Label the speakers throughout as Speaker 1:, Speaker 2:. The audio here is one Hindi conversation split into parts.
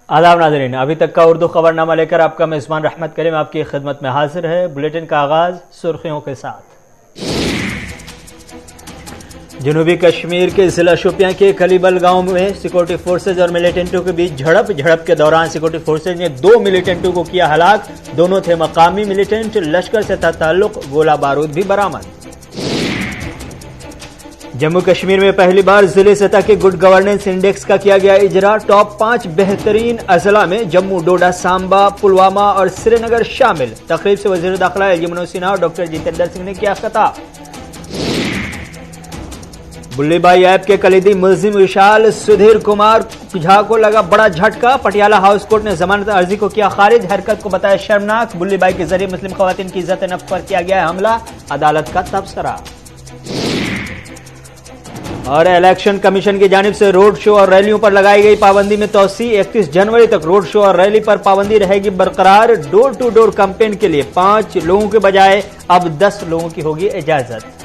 Speaker 1: आदाब नाज़रीन, अभी तक का उर्दू खबरनामा लेकर आपका मेज़बान रहमत करीम आपकी खिदमत में हाजिर है। बुलेटिन का आगाज सुर्खियों के साथ। जनूबी कश्मीर के जिला शोपियां के खलीबल गांव में सिक्योरिटी फोर्सेज और मिलिटेंटों के बीच झड़प के दौरान सिक्योरिटी फोर्सेज ने 2 मिलिटेंटों को किया हलाक। दोनों थे मकामी मिलिटेंट। लश्कर से था ताल्लुक, गोला बारूद भी बरामद। जम्मू कश्मीर में पहली बार जिले सतह के गुड गवर्नेंस इंडेक्स का किया गया इजरा। टॉप 5 बेहतरीन अजला में जम्मू, डोडा, सांबा, पुलवामा और श्रीनगर शामिल। तकरीब से वजीर दाखिला एलजी मनोज सिन्हा और डॉक्टर जितेंद्र सिंह ने किया खिताब। बुल्लीबाई ऐप के कलीदी मुलजिम विशाल सुधीर कुमार झा को लगा बड़ा झटका। पटियाला हाउस कोर्ट ने जमानत अर्जी को किया खारिज। हरकत को बताया शर्मनाक। बुल्लीबाई के जरिए मुस्लिम खवातीन की इज्जत नफ्स पर किया गया हमला। अदालत का तबसरा। और इलेक्शन कमीशन की जानिब से रोड शो और रैलियों पर लगाई गई पाबंदी में तौसी। 31 जनवरी तक रोड शो और रैली पर पाबंदी रहेगी बरकरार। डोर टू डोर कैंपेन के लिए 5 लोगों के बजाय अब 10 लोगों की होगी इजाजत।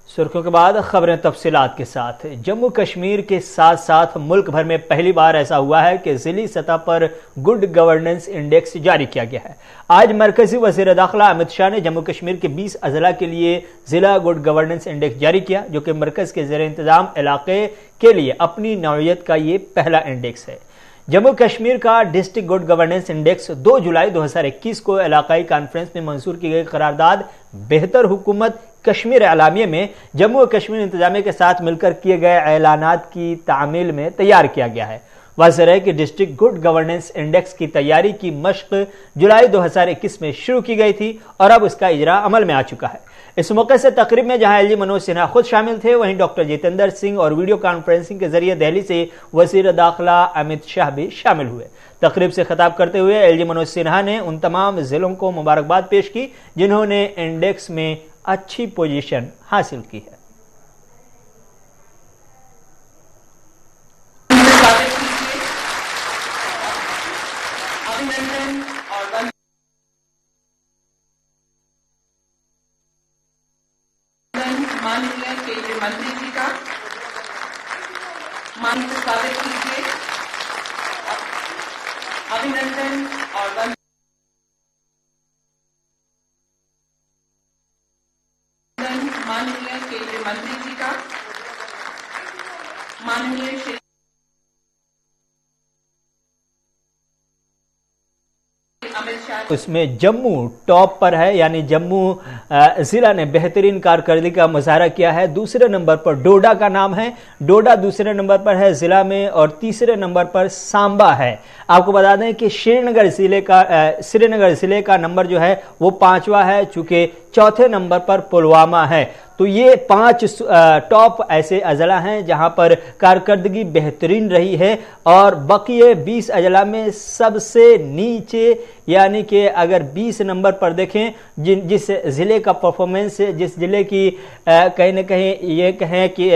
Speaker 1: सुर्खियों के बाद खबरें तफसीलात के साथ। जम्मू कश्मीर के साथ साथ मुल्क भर में पहली बार ऐसा हुआ है कि जिली सतह पर गुड गवर्नेंस इंडेक्स जारी किया गया है। आज मरकजी वजीर दाखिला अमित शाह ने जम्मू कश्मीर के 20 अजला के लिए जिला गुड गवर्नेंस इंडेक्स जारी किया, जो कि मरकज के ज़ेर इंतजाम इलाके के लिए अपनी नौइयत का ये पहला इंडेक्स है। जम्मू कश्मीर का डिस्ट्रिक्ट गुड गवर्नेंस इंडेक्स 2 जुलाई 2021 को इलाकाई कॉन्फ्रेंस में मंजूर की गई करारदाद बेहतर हुकूमत कश्मीर एलामिये में जम्मू और कश्मीर इंतजामिया के साथ मिलकर किए गए ऐलानात की तामील में तैयार किया गया है। वाज़ेह है कि डिस्ट्रिक्ट गुड गवर्नेंस इंडेक्स की तैयारी की मश्क जुलाई 2021 में शुरू की गई थी और अब इसका इजरा अमल में आ चुका है। इस मौके से तकरीब में जहां एलजी मनोज सिन्हा खुद शामिल थे, वहीं डॉक्टर जितेंद्र सिंह और वीडियो कॉन्फ्रेंसिंग के जरिए दिल्ली से वजीर दाखिला अमित शाह भी शामिल हुए। तकरीब से खिताब करते हुए एलजी मनोज सिन्हा ने उन तमाम जिलों को मुबारकबाद पेश की जिन्होंने इंडेक्स में अच्छी पोजीशन हासिल की है।
Speaker 2: माननीय केंद्रीय मंत्री जी का मान से स्वागत कीजिए। अभिनंदन और वंदन माननीय केंद्रीय मंत्री जी का माननीय श्री
Speaker 1: उसमें जम्मू टॉप पर है, यानी जम्मू जिला ने बेहतरीन कारकर्दगी का मुजाहरा किया है। दूसरे नंबर पर डोडा का नाम है, डोडा दूसरे नंबर पर है जिला में, और तीसरे नंबर पर सांबा है। आपको बता दें कि श्रीनगर जिले का नंबर जो है वो 5वां है, चूंकि चौथे नंबर पर पुलवामा है। तो ये 5 टॉप ऐसे अजला हैं जहां पर कारकर्दगी बेहतरीन रही है, और बकिए 20 अजला में सबसे नीचे, यानी कि अगर 20 नंबर पर देखें जिस ज़िले का परफॉर्मेंस, जिस ज़िले की कहीं ना कहीं ये कहें कि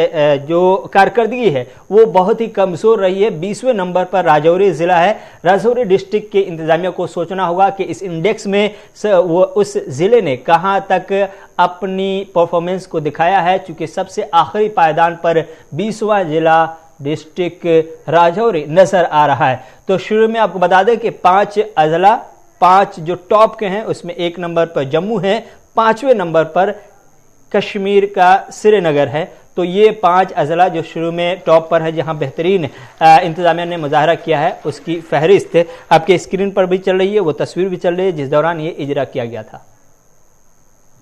Speaker 1: जो कारकर्दगी है वो बहुत ही कमज़ोर रही है, 20वें नंबर पर राजौरी ज़िला है। राजौरी डिस्ट्रिक्ट के इंतजामिया को सोचना होगा कि इस इंडेक्स में वो उस ज़िले ने कहाँ तक अपनी परफॉर्मेंस को दिखाया है, चूँकि सबसे आखिरी पायदान पर 20वां जिला डिस्ट्रिक्ट राजौरी नजर आ रहा है। तो शुरू में आपको बता दें कि 5 अजला, 5 जो टॉप के हैं उसमें 1 नंबर पर जम्मू है, 5वें नंबर पर कश्मीर का श्रीनगर है। तो ये 5 अजला जो शुरू में टॉप पर है, जहां बेहतरीन इंतजामिया ने मुजाहरा किया है, उसकी फहरिस्त आपके स्क्रीन पर भी चल रही है, वो तस्वीर भी चल रही है जिस दौरान ये इजरा किया गया था।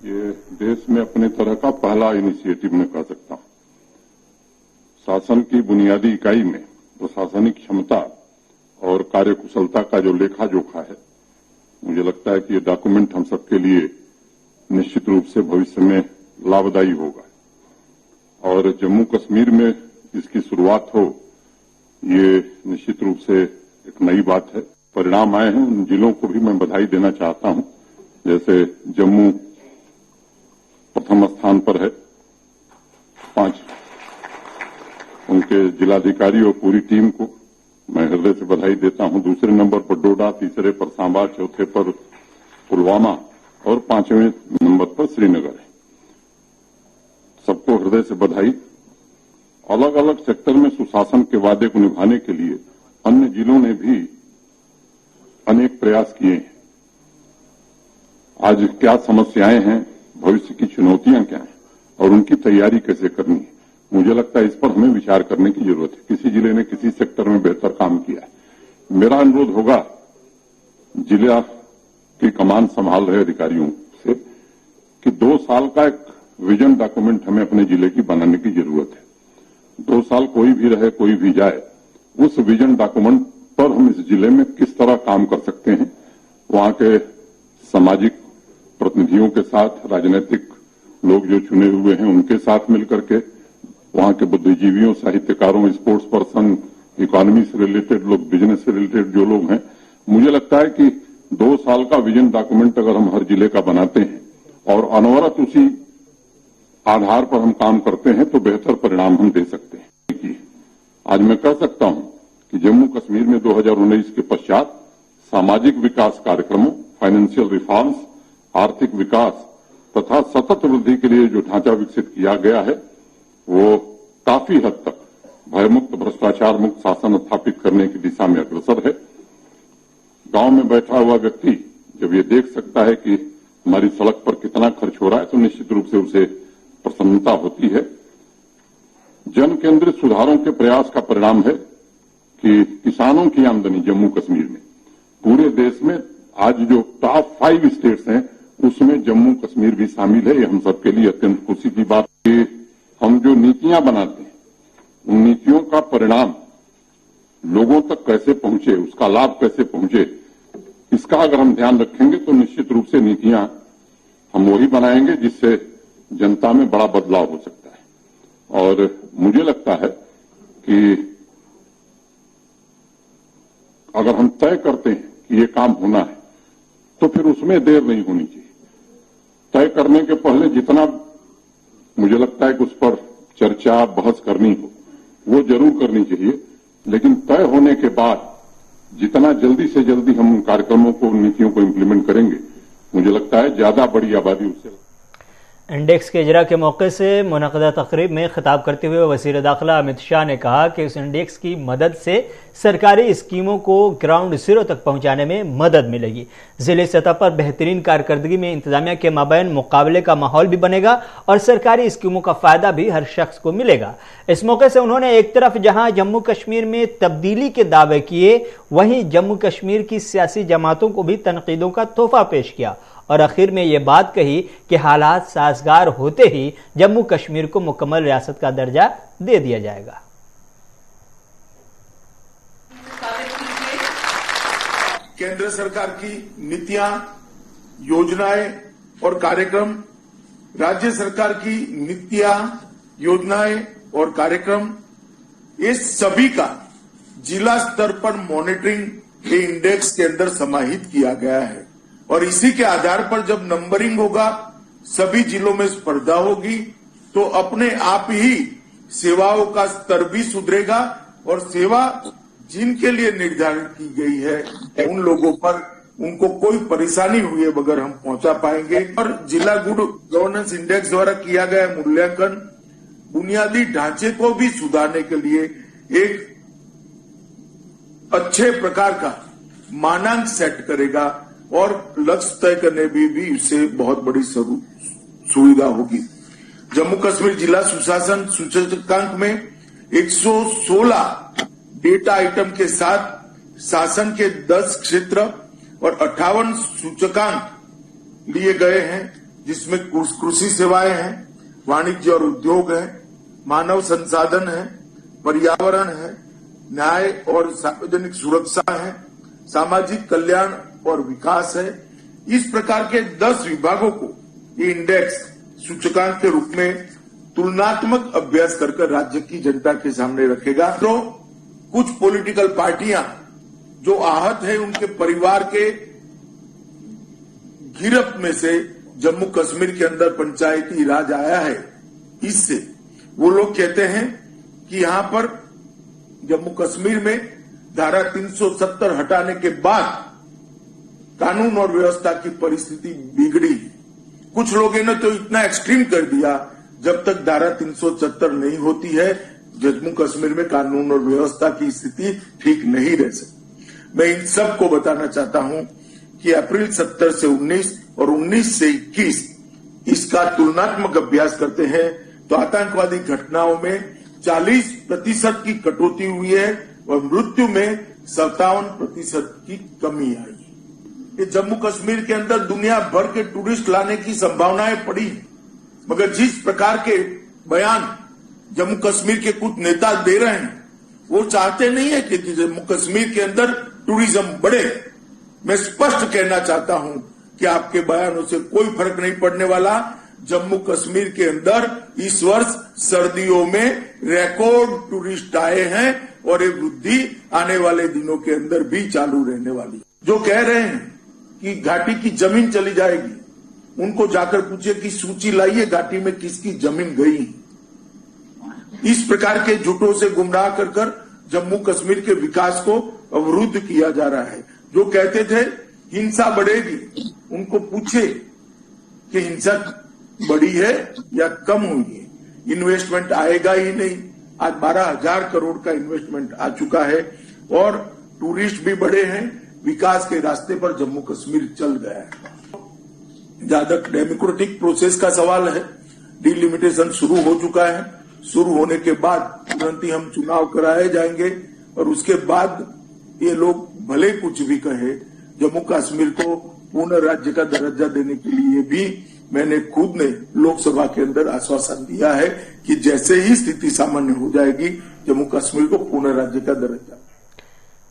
Speaker 3: ये देश में अपने तरह का पहला इनिशिएटिव मैं कह सकता हूं। शासन की बुनियादी इकाई में प्रशासनिक क्षमता और कार्यकुशलता का जो लेखा जोखा है, मुझे लगता है कि ये डॉक्यूमेंट हम सबके लिए निश्चित रूप से भविष्य में लाभदायी होगा। और जम्मू कश्मीर में इसकी शुरुआत हो, ये निश्चित रूप से एक नई बात है। परिणाम आए हैं, उन जिलों को भी मैं बधाई देना चाहता हूं। जैसे जम्मू प्रथम स्थान पर है, 5 उनके जिलाधिकारी और पूरी टीम को मैं हृदय से बधाई देता हूं। दूसरे नंबर पर डोडा, तीसरे पर सांबा, चौथे पर पुलवामा और 5वें नंबर पर श्रीनगर है। सबको हृदय से बधाई। अलग अलग सेक्टर में सुशासन के वादे को निभाने के लिए अन्य जिलों ने भी अनेक प्रयास किए हैं। आज क्या समस्याएं हैं, भविष्य की चुनौतियां क्या हैं और उनकी तैयारी कैसे करनी है, मुझे लगता है इस पर हमें विचार करने की जरूरत है। किसी जिले ने किसी सेक्टर में बेहतर काम किया है। मेरा अनुरोध होगा जिला की कमान संभाल रहे अधिकारियों से कि 2 साल का एक विजन डॉक्यूमेंट हमें अपने जिले की बनाने की जरूरत है। 2 साल कोई भी रहे, कोई भी जाए, उस विजन डॉक्यूमेंट पर हम इस जिले में किस तरह काम कर सकते हैं, वहां के सामाजिक प्रतिनिधियों के साथ, राजनीतिक लोग जो चुने हुए हैं उनके साथ मिलकर के, वहां के बुद्धिजीवियों, साहित्यकारों, स्पोर्ट्स पर्सन, इकोनॉमी से रिलेटेड लोग, बिजनेस से रिलेटेड जो लोग हैं, मुझे लगता है कि 2 साल का विजन डॉक्यूमेंट अगर हम हर जिले का बनाते हैं और अनवरत उसी आधार पर हम काम करते हैं तो बेहतर परिणाम हम दे सकते हैं। आज मैं कह सकता हूं कि जम्मू कश्मीर में 2019 के पश्चात सामाजिक विकास कार्यक्रमों, फाइनेंशियल रिफॉर्म्स, आर्थिक विकास तथा सतत वृद्धि के लिए जो ढांचा विकसित किया गया है वो काफी हद तक भयमुक्त, भ्रष्टाचार मुक्त शासन स्थापित करने की दिशा में अग्रसर है। गांव में बैठा हुआ व्यक्ति जब ये देख सकता है कि हमारी सड़क पर कितना खर्च हो रहा है तो निश्चित रूप से उसे प्रसन्नता होती है। जन केंद्रित सुधारों के प्रयास का परिणाम है कि किसानों की आमदनी जम्मू कश्मीर में पूरे देश में आज जो टॉप 5 स्टेट्स हैं उसमें जम्मू कश्मीर भी शामिल है। ये हम सबके लिए अत्यंत खुशी की बात है। हम जो नीतियां बनाते हैं उन नीतियों का परिणाम लोगों तक कैसे पहुंचे, उसका लाभ कैसे पहुंचे, इसका अगर हम ध्यान रखेंगे तो निश्चित रूप से नीतियां हम वही बनाएंगे जिससे जनता में बड़ा बदलाव हो सकता है। और मुझे लगता है कि अगर हम तय करते हैं कि ये काम होना है तो फिर उसमें देर नहीं होनी चाहिए। तय करने के पहले जितना मुझे लगता है कि उस पर चर्चा, बहस करनी हो वो जरूर करनी चाहिए, लेकिन तय होने के बाद जितना जल्दी से जल्दी हम उन कार्यक्रमों को, नीतियों को इम्प्लीमेंट करेंगे, मुझे लगता है ज्यादा बड़ी आबादी उससे।
Speaker 1: इंडेक्स के इजरा के मौके से मुनक़दा तक़रीब में खिताब करते हुए वज़ीर दाखिला अमित शाह ने कहा कि इस इंडेक्स की मदद से सरकारी स्कीमों को ग्राउंड जीरो तक पहुंचाने में मदद मिलेगी। ज़िले सतह पर बेहतरीन कारकर्दगी में इंतजामिया के माबैन मुकाबले का माहौल भी बनेगा और सरकारी स्कीमों का फ़ायदा भी हर शख्स को मिलेगा। इस मौके से उन्होंने एक तरफ जहां जम्मू कश्मीर में तब्दीली के दावे किए, वहीं जम्मू कश्मीर की सियासी जमातों को भी तनकीदों का तोहफा पेश किया और आखिर में ये बात कही कि हालात साजगार होते ही जम्मू कश्मीर को मुकम्मल रियासत का दर्जा दे दिया जाएगा।
Speaker 4: केंद्र सरकार की नीतियां, योजनाएं और कार्यक्रम, राज्य सरकार की नीतियां, योजनाएं और कार्यक्रम, ये सभी का जिला स्तर पर मॉनिटरिंग के इंडेक्स के अंदर समाहित किया गया है और इसी के आधार पर जब नंबरिंग होगा, सभी जिलों में स्पर्धा होगी तो अपने आप ही सेवाओं का स्तर भी सुधरेगा और सेवा जिनके लिए निर्धारित की गई है उन लोगों पर उनको कोई परेशानी हुए बगैर हम पहुंचा पाएंगे। और जिला गुड गवर्नेंस इंडेक्स द्वारा किया गया मूल्यांकन बुनियादी ढांचे को भी सुधारने के लिए एक अच्छे प्रकार का मानांक सेट करेगा और लक्ष्य तय करने में भी इससे बहुत बड़ी सुविधा होगी। जम्मू कश्मीर जिला सुशासन सूचकांक में 116 डेटा आइटम के साथ शासन के 10 क्षेत्र और 58 सूचकांक लिए गए हैं, जिसमें कृषि सेवाएं हैं, वाणिज्य और उद्योग है, मानव संसाधन है, पर्यावरण है, न्याय और सार्वजनिक सुरक्षा है, सामाजिक कल्याण और विकास है। इस प्रकार के 10 विभागों को ये इंडेक्स सूचकांक के रूप में तुलनात्मक अभ्यास कर राज्य की जनता के सामने रखेगा। तो कुछ पॉलिटिकल पार्टियां जो आहत है, उनके परिवार के गिरफ्त में से जम्मू कश्मीर के अंदर पंचायती राज आया है, इससे वो लोग कहते हैं कि यहां पर जम्मू कश्मीर में धारा 370 हटाने के बाद कानून और व्यवस्था की परिस्थिति बिगड़ी। कुछ लोगों ने तो इतना एक्सट्रीम कर दिया, जब तक धारा 370 नहीं होती है जम्मू कश्मीर में कानून और व्यवस्था की स्थिति ठीक नहीं रह सकती। मैं इन सबको बताना चाहता हूं कि अप्रैल 70 से 19 और 19 से 21 इसका तुलनात्मक अभ्यास करते हैं तो आतंकवादी घटनाओं में 40% की कटौती हुई है और मृत्यु में 57% की कमी आई है। ये जम्मू कश्मीर के अंदर दुनिया भर के टूरिस्ट लाने की संभावनाएं पड़ी है, मगर जिस प्रकार के बयान जम्मू कश्मीर के कुछ नेता दे रहे हैं वो चाहते नहीं है कि जम्मू कश्मीर के अंदर टूरिज्म बढ़े। मैं स्पष्ट कहना चाहता हूं कि आपके बयानों से कोई फर्क नहीं पड़ने वाला। जम्मू कश्मीर के अंदर इस वर्ष सर्दियों में रिकॉर्ड टूरिस्ट आए हैं और ये वृद्धि आने वाले दिनों के अंदर भी चालू रहने वाली। जो कह रहे हैं कि घाटी की जमीन चली जाएगी, उनको जाकर पूछे कि सूची लाइए घाटी में किसकी जमीन गई। इस प्रकार के झूठों से गुमराह कर जम्मू कश्मीर के विकास को अवरुद्ध किया जा रहा है। जो कहते थे हिंसा बढ़ेगी, उनको पूछे कि हिंसा बढ़ी है या कम हुई है। इन्वेस्टमेंट आएगा ही नहीं। आज 12,000 करोड़ का इन्वेस्टमेंट आ चुका है और टूरिस्ट भी बढ़े हैं। विकास के रास्ते पर जम्मू कश्मीर चल गया है। जहां तक डेमोक्रेटिक प्रोसेस का सवाल है, डिलिमिटेशन शुरू हो चुका है। शुरू होने के बाद तुरंत ही हम चुनाव कराए जाएंगे और उसके बाद ये लोग भले कुछ भी कहे, जम्मू कश्मीर को पूर्ण राज्य का दर्जा देने के लिए भी मैंने खुद ने लोकसभा के अंदर आश्वासन दिया है कि जैसे ही स्थिति सामान्य हो जाएगी जम्मू कश्मीर को पूर्ण राज्य का दर्जा।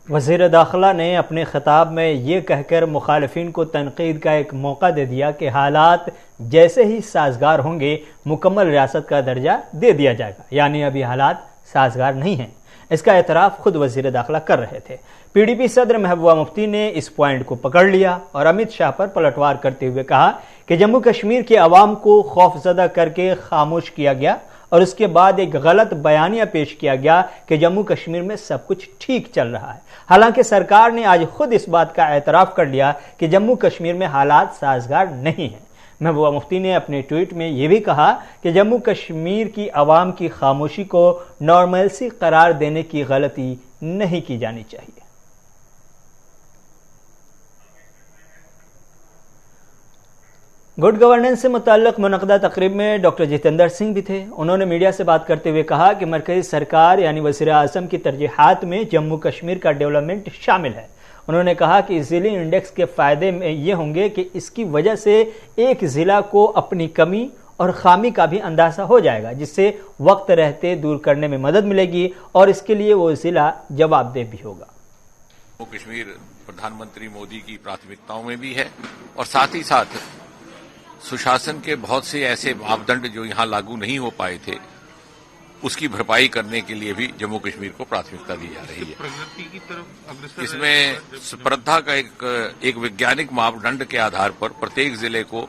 Speaker 1: वज़ीर दाखिला ने अपने खिताब में ये कहकर मुखालिफिन को तनकीद का एक मौका दे दिया कि हालात जैसे ही साजगार होंगे मुकम्मल रियासत का दर्जा दे दिया जाएगा, यानी अभी हालात साजगार नहीं हैं। इसका एतराफ़ खुद वज़ीर दाखिला कर रहे थे। पीडीपी सदर महबूबा मुफ्ती ने इस पॉइंट को पकड़ लिया और अमित शाह पर पलटवार करते हुए कहा कि जम्मू कश्मीर के अवाम को खौफजदा करके खामोश किया गया और उसके बाद एक गलत बयानिया पेश किया गया कि जम्मू कश्मीर में सब कुछ ठीक चल रहा है। हालांकि सरकार ने आज खुद इस बात का एतराफ़ कर लिया कि जम्मू कश्मीर में हालात साजगार नहीं हैं। महबूबा मुफ्ती ने अपने ट्वीट में यह भी कहा कि जम्मू कश्मीर की आवाम की खामोशी को नॉर्मलसी करार देने की गलती नहीं की जानी चाहिए। गुड गवर्नेंस से मुताल्लिक मुनक़दा तकरीब में डॉक्टर जितेंद्र सिंह भी थे। उन्होंने मीडिया से बात करते हुए कहा कि मरकज़ी सरकार यानी वज़ीर आज़म की तरजीहात में जम्मू कश्मीर का डेवलपमेंट शामिल है। उन्होंने कहा कि ज़िली इंडेक्स के फ़ायदे में ये होंगे कि इसकी वजह से एक ज़िला को अपनी कमी और खामी का भी अंदाज़ा हो जाएगा, जिससे वक्त रहते दूर करने में मदद मिलेगी और इसके लिए वो ज़िला जवाबदेह भी होगा।
Speaker 5: जम्मू कश्मीर प्रधानमंत्री मोदी की प्राथमिकताओं में भी है और साथ ही साथ सुशासन के बहुत से ऐसे मापदंड जो यहाँ लागू नहीं हो पाए थे उसकी भरपाई करने के लिए भी जम्मू कश्मीर को प्राथमिकता दी जा रही है।
Speaker 6: प्रगति की तरफ अग्रसर
Speaker 5: इसमें स्पर्धा का एक वैज्ञानिक मापदंड के आधार पर प्रत्येक जिले को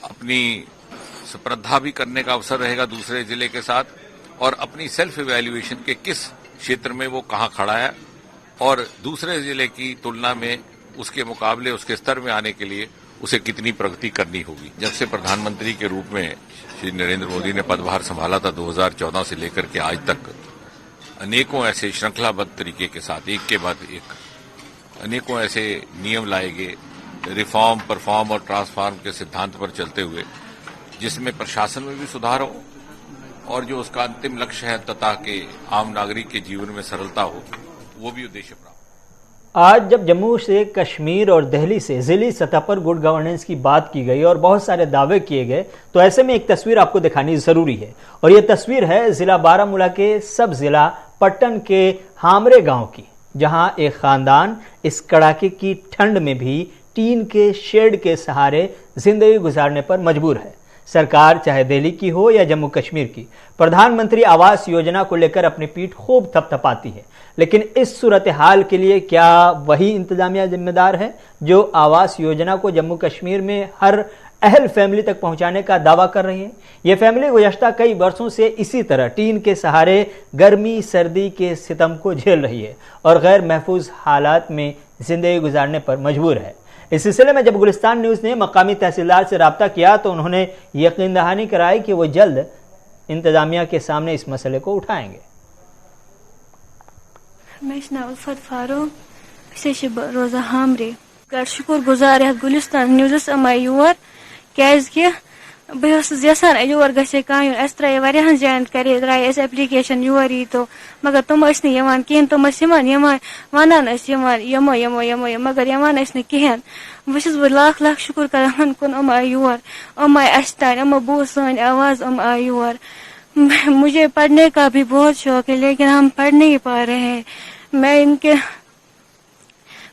Speaker 5: अपनी स्पर्धा भी करने का अवसर रहेगा दूसरे जिले के साथ और अपनी सेल्फ इवैल्यूएशन के किस क्षेत्र में वो कहाँ खड़ा है और दूसरे जिले की तुलना में उसके मुकाबले उसके स्तर में आने के लिए उसे कितनी प्रगति करनी होगी। जब से प्रधानमंत्री के रूप में श्री नरेंद्र मोदी ने पदभार संभाला था 2014 से लेकर के आज तक अनेकों ऐसे श्रृंखलाबद्ध तरीके के साथ एक के बाद एक अनेकों ऐसे नियम लाए गए, रिफॉर्म, परफॉर्म और ट्रांसफॉर्म के सिद्धांत पर चलते हुए, जिसमें प्रशासन में भी सुधार हो और जो उसका अंतिम लक्ष्य है तथा के आम नागरिक के जीवन में सरलता हो, वो भी उद्देश्य प्राप्त।
Speaker 1: आज जब जम्मू से कश्मीर और दिल्ली से ज़िली सतह पर गुड गवर्नेंस की बात की गई और बहुत सारे दावे किए गए, तो ऐसे में एक तस्वीर आपको दिखानी ज़रूरी है और ये तस्वीर है ज़िला बारामूला के सब ज़िला पट्टन के हामरे गांव की, जहां एक ख़ानदान इस कड़ाके की ठंड में भी टीन के शेड के सहारे जिंदगी गुजारने पर मजबूर है। सरकार चाहे दिल्ली की हो या जम्मू कश्मीर की, प्रधानमंत्री आवास योजना को लेकर अपनी पीठ खूब थपथपाती है, लेकिन इस सूरत हाल के लिए क्या वही इंतजामिया जिम्मेदार है जो आवास योजना को जम्मू कश्मीर में हर अहल फैमिली तक पहुंचाने का दावा कर रही है? ये फैमिली गुज़श्ता कई वर्षों से इसी तरह टीन के सहारे गर्मी सर्दी के सितम को झेल रही है और गैर महफूज हालात में जिंदगी गुजारने पर मजबूर है। इस सिलसिले में जब गुलिस्तान न्यूज़ ने मकामी तहसीलदार से रब्ता किया तो उन्होंने यकीन दहानी कराई कि वो जल्द इंतजामिया के सामने इस मसले को उठाएंगे।
Speaker 7: मैं नाम उल्फत फारूक रोजा हामरे कर शुक्र गुजार यह गुलिस्तान न्यूज़ अमाय योर क्या बस यसान योर गसे कस त्रे वारियाहन जायन करे द्राय एप्लिकेशन योर यी तो मगर तुम कहें तुम वनान यमो यमो यमो मगर यमान कहें बस लाख लाख शुक्र कर कुन अम आय योर अम आय अस तान अमो बूझ सन आवाज अम आय योर। मुझे पढ़ने का भी बहुत शौक है लेकिन हम पढ़ नहीं पा रहे हैं। मैं इनके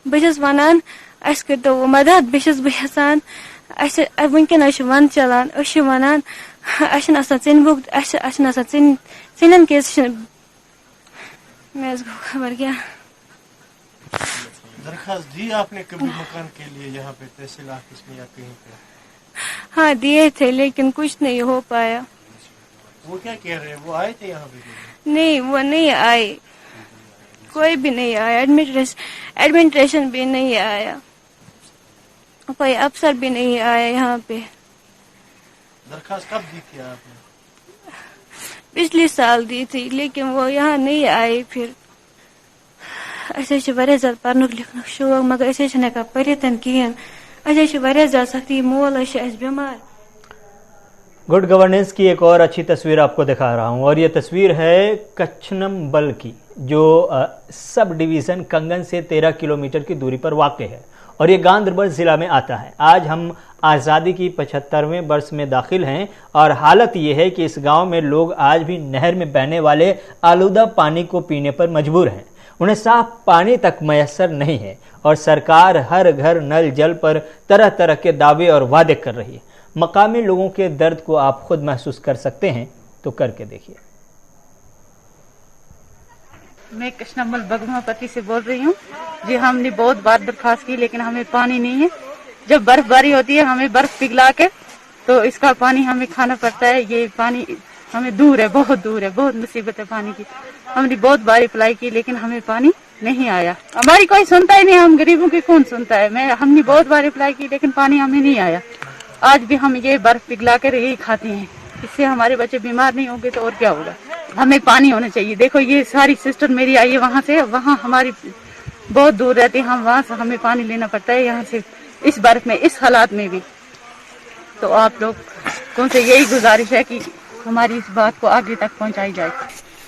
Speaker 7: बस वनान अस कर मदद बस यसान वनकन वन चलान वनान चिन बुक चिन मैं खबर क्या
Speaker 8: दरखास्त दी आपने कभी मकान के लिए यहाँ पे तहसील ऑफिस में या कहीं पे?
Speaker 7: हाँ दिए थे लेकिन कुछ नहीं हो पाया।
Speaker 8: वो क्या कह रहे हैं, वो आए थे यहाँ पे?
Speaker 7: नहीं वो नहीं आए, कोई भी नहीं आया, एडमिनिस्ट्रेशन भी नहीं आया, कोई अफसर भी नहीं आया यहाँ पे।
Speaker 8: दरखास्त कब दी थी आपने?
Speaker 7: पिछले साल दी थी लेकिन वो यहाँ नहीं आए। फिर ज्यादा पढ़नुक लिखनुक शौक मगर हेकान पढ़ित कहें ज्यादा सख्ती मोल बीमार।
Speaker 1: गुड गवर्नेंस की एक और अच्छी तस्वीर आपको दिखा रहा हूं और ये तस्वीर है कच्छनमबल की जो सब डिवीज़न कंगन से 13 किलोमीटर की दूरी पर वाक़ है और ये गांधरबल ज़िला में आता है। आज हम आज़ादी की 75वें वर्ष में दाखिल हैं और हालत ये है कि इस गांव में लोग आज भी नहर में बहने वाले आलूदा पानी को पीने पर मजबूर हैं। उन्हें साफ पानी तक मैसर नहीं है और सरकार हर घर नल जल पर तरह तरह के दावे और वादे कर रही है। मकामी लोगों के दर्द को आप खुद महसूस कर सकते हैं तो करके देखिए।
Speaker 9: मैं कृष्णमल बगमापति से बोल रही हूँ जी। हमने बहुत बार दरखास्त की लेकिन हमें पानी नहीं है। जब बर्फबारी होती है हमें बर्फ पिघला के तो इसका पानी हमें खाना पड़ता है। ये पानी हमें दूर है, बहुत दूर है, बहुत मुसीबत है पानी की। हमने बहुत बार अप्लाई की लेकिन हमें पानी नहीं आया। हमारी कोई सुनता ही नहीं, हम गरीबों की कौन सुनता है। हमने बहुत बार अप्लाई की लेकिन पानी हमें नहीं आया। आज भी हम ये बर्फ पिघला कर यही खाते हैं, इससे हमारे बच्चे बीमार नहीं होंगे तो और क्या होगा। हमें पानी होना चाहिए। देखो ये सारी सिस्टर मेरी आई है वहाँ से, वहाँ हमारी बहुत दूर रहती है, हम वहाँ से हमें पानी लेना पड़ता है यहाँ से इस बर्फ में, इस हालात में भी। तो आप लोग कौन से यही गुजारिश है कि हमारी इस बात को आगे तक पहुँचाई जाए।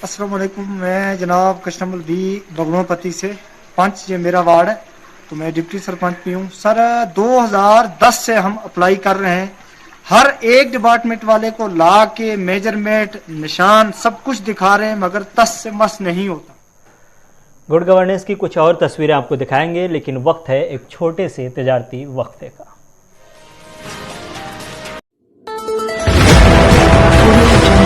Speaker 10: अस्सलाम वालेकुम, मैं जनाब कृष्णमल बी बगमापति से पंच, ये मेरा वार्ड है तो मैं डिप्टी सरपंच भी हूँ। सर 2010 से हम अप्लाई कर रहे हैं, हर एक डिपार्टमेंट वाले को ला के मेजरमेंट निशान सब कुछ दिखा रहे हैं मगर तस से मस नहीं होता।
Speaker 1: गुड गवर्नेंस की कुछ और तस्वीरें आपको दिखाएंगे लेकिन वक्त है एक छोटे से तजारती वक्फे का।